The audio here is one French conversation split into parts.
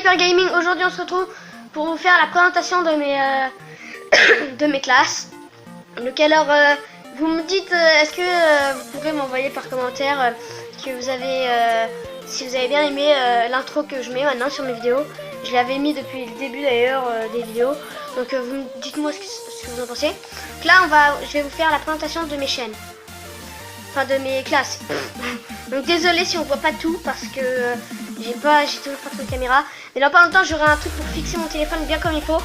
Sniper Gaming. Aujourd'hui on se retrouve pour vous faire la présentation de mes classes. Donc alors vous me dites est-ce que vous pourrez m'envoyer par commentaire que vous avez si vous avez bien aimé l'intro que je mets maintenant sur mes vidéos. Je l'avais mis depuis le début d'ailleurs des vidéos. Donc dites-moi ce que vous en pensez. Donc là je vais vous faire la présentation de mes chaînes. Enfin de mes classes. Donc désolé si on voit pas tout parce que j'ai toujours pas trop de caméra. Mais dans pas longtemps j'aurai un truc pour fixer mon téléphone bien comme il faut.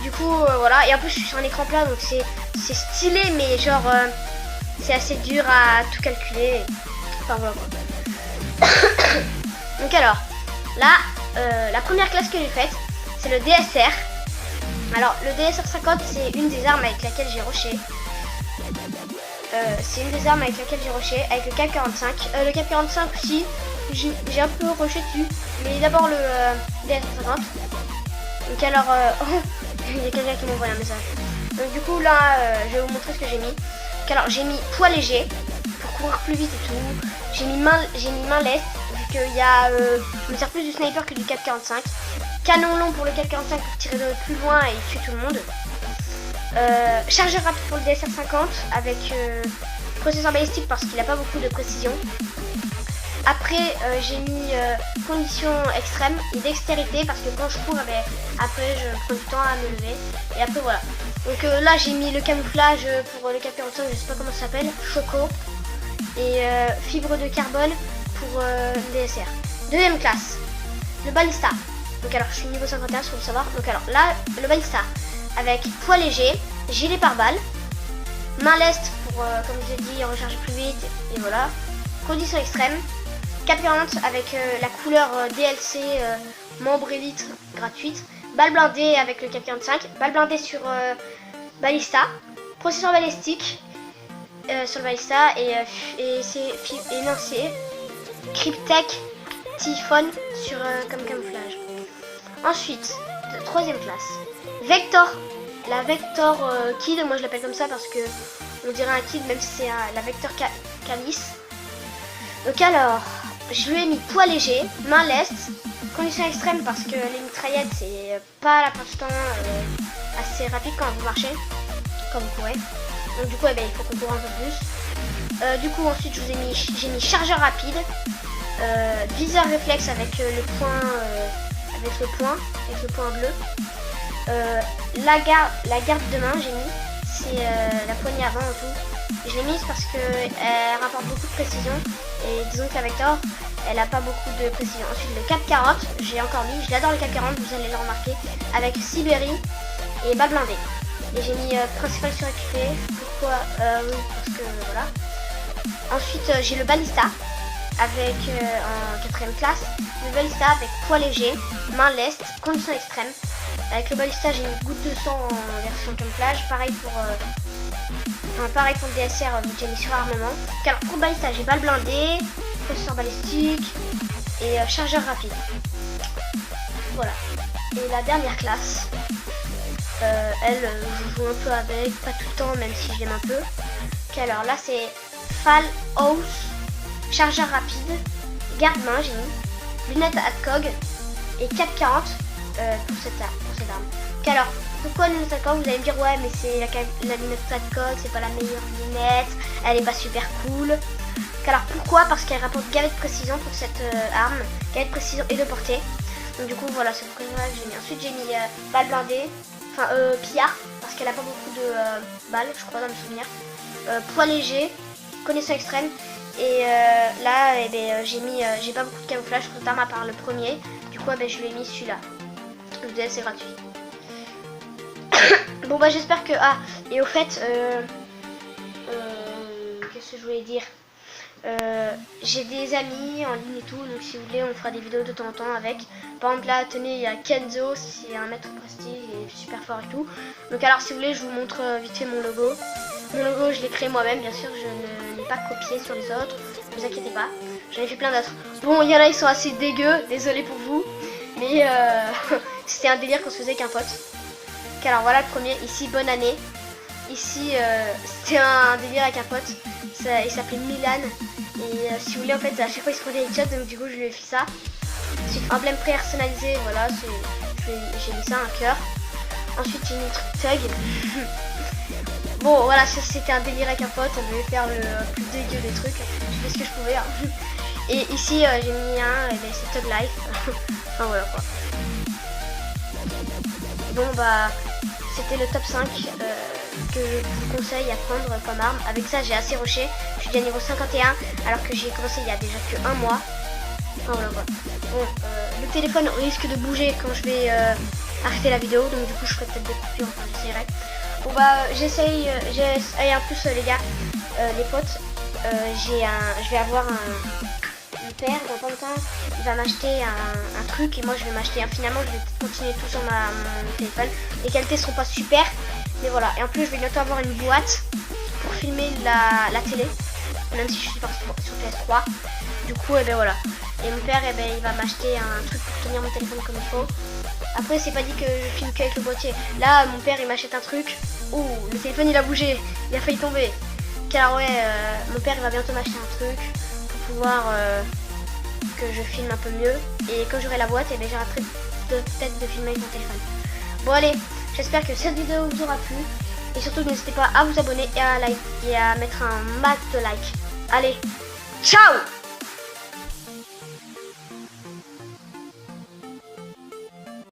Du coup voilà. Et en plus je suis sur un écran plat donc c'est stylé mais genre c'est assez dur à tout calculer. Enfin voilà quoi. Donc alors là la première classe que j'ai faite c'est le DSR. Alors le DSR 50 c'est une des armes avec laquelle j'ai rushé. C'est une des armes avec laquelle j'ai rushé avec le Cap 45. Le Cap 45 aussi j'ai un peu rushé dessus. Mais d'abord le DSR 50. Donc alors il y a quelqu'un qui m'a envoyé un message. Donc du coup là je vais vous montrer ce que j'ai mis. Donc alors j'ai mis poids léger pour courir plus vite et tout. J'ai mis main leste vu qu'il y a je me sers plus du sniper que du Cap 45. Canon long pour le Cap 45 pour tirer de plus loin et tuer tout le monde. Chargeur rapide pour le DSR 50 avec processeur balistique parce qu'il n'a pas beaucoup de précision. Après j'ai mis conditions extrêmes et dextérité parce que quand je cours après je prends du temps à me lever. Et après voilà. Donc là j'ai mis le camouflage pour le Cap 45, je sais pas comment ça s'appelle, Choco. Et fibre de carbone pour le DSR. Deuxième classe, le balista. Donc alors je suis niveau 51 si vous voulez savoir. Donc alors là le balista avec poids léger, gilet pare-balles, main leste pour comme je l'ai dit recharger plus vite et voilà. Conditions extrêmes, Cap 40 avec la couleur DLC membre élite gratuite, balle blindée avec le Cap 45, balle blindée sur balista, processeur balistique sur le balista et c'est Cryptek Typhon sur comme camouflage. Ensuite, troisième classe, Vector, la Vector Kid, moi je l'appelle comme ça parce que on dirait un Kid même si c'est la Vector Calice. Donc alors, je lui ai mis poids léger, main leste, conditions extrêmes parce que les mitraillettes c'est pas la plupart du temps assez rapide quand vous marchez, quand vous courez. Donc du coup il faut qu'on court un peu plus. Du coup ensuite j'ai mis chargeur rapide, viseur réflexe avec le point bleu. La garde de main j'ai mis, c'est la poignée avant et tout. Je l'ai mise parce qu'elle rapporte beaucoup de précision et disons que la Vector elle a pas beaucoup de précision. Ensuite le Cap 40 j'ai encore mis, je l'adore le Cap 40, vous allez le remarquer, avec Sibérie et balle blindée. Et j'ai mis principal suréquipé, pourquoi oui parce que voilà. Ensuite j'ai le balista avec en quatrième classe, le balista avec poids léger, main leste, conditions extrêmes. Avec le balista j'ai une goutte de sang en version camouflage, pareil pour le DSR j'ai mis sur armement. Alors pour le balista j'ai balle blindée, processeur balistique et chargeur rapide. Voilà. Et la dernière classe, elle je joue un peu avec, pas tout le temps même si je l'aime un peu. Alors là c'est Fall House, chargeur rapide, garde-main j'ai mis, lunettes AdCog et 440 pour cette arme. Alors pourquoi lunette AdCog? Vous allez me dire ouais mais c'est la lunette AdCog, c'est pas la meilleure lunette, elle est pas super cool. Alors pourquoi? Parce qu'elle rapporte galet de précision pour cette arme, galet de précision et de portée. Donc du coup voilà c'est pour ça que j'ai mis. Ensuite j'ai mis balle blindée, enfin pillard parce qu'elle a pas beaucoup de balles je crois dans mes souvenirs. Poids léger, connaissance extrême. Et là j'ai pas beaucoup de camouflage sur cette arme à part le premier. Du coup je lui ai mis celui-là. Le DS c'est gratuit. Bon bah j'espère que... Ah et au fait qu'est-ce que je voulais dire, j'ai des amis en ligne et tout, donc si vous voulez on fera des vidéos de temps en temps avec. Par exemple là tenez il y a Kenzo, c'est un maître prestige, il est super fort et tout. Donc alors si vous voulez je vous montre vite fait mon logo. Mon logo je l'ai créé moi-même bien sûr, je ne l'ai pas copié sur les autres, ne vous inquiétez pas, j'en ai fait plein d'autres. Bon il y en a ils sont assez dégueux, désolé pour vous, mais c'était un délire qu'on se faisait avec un pote. Alors voilà le premier, ici bonne année. Ici c'était un délire avec un pote, il s'appelait Milan. Et si vous voulez en fait à chaque fois il se prenait des headshots, donc du coup je lui ai fait ça. Ensuite, emblème personnalisé, voilà, j'ai mis ça, un cœur. Ensuite, j'ai mis le truc Thug. Bon, voilà, ça c'était un délire avec un pote, on devait faire le plus dégueu des trucs. Je fais ce que je pouvais. Hein. Et ici, j'ai mis un, c'est Thug Life. Enfin, voilà quoi. Bon, bah, c'était le top 5 que je vous conseille à prendre comme arme. Avec ça, j'ai assez rushé. Je suis déjà niveau 51, alors que j'ai commencé il y a déjà que un mois. Enfin, voilà quoi. Bon, le téléphone risque de bouger quand je vais arrêter la vidéo, donc du coup, je ferai peut-être des coupures, enfin, j'essaierai. Bon, bah, j'essaye, et en plus, les gars, les potes, je vais avoir mon père dans pas longtemps, il va m'acheter un truc et moi je vais m'acheter finalement je vais continuer tout sur mon téléphone. Les qualités seront pas super, mais voilà. Et en plus je vais bientôt avoir une boîte pour filmer la télé, même si je suis partie sur PS3. Du coup et ben voilà. Et mon père il va m'acheter un truc pour tenir mon téléphone comme il faut. Après c'est pas dit que je filme qu'avec le boîtier. Là mon père il m'achète un truc. Ouh, le téléphone il a bougé, il a failli tomber. Car ouais, mon père il va bientôt m'acheter un truc pour pouvoir que je filme un peu mieux. Et quand j'aurai la boîte, et ben j'arrêterai peut-être de filmer avec mon téléphone. Bon allez, j'espère que cette vidéo vous aura plu. Et surtout n'hésitez pas à vous abonner et à mettre un max de like. Allez, ciao!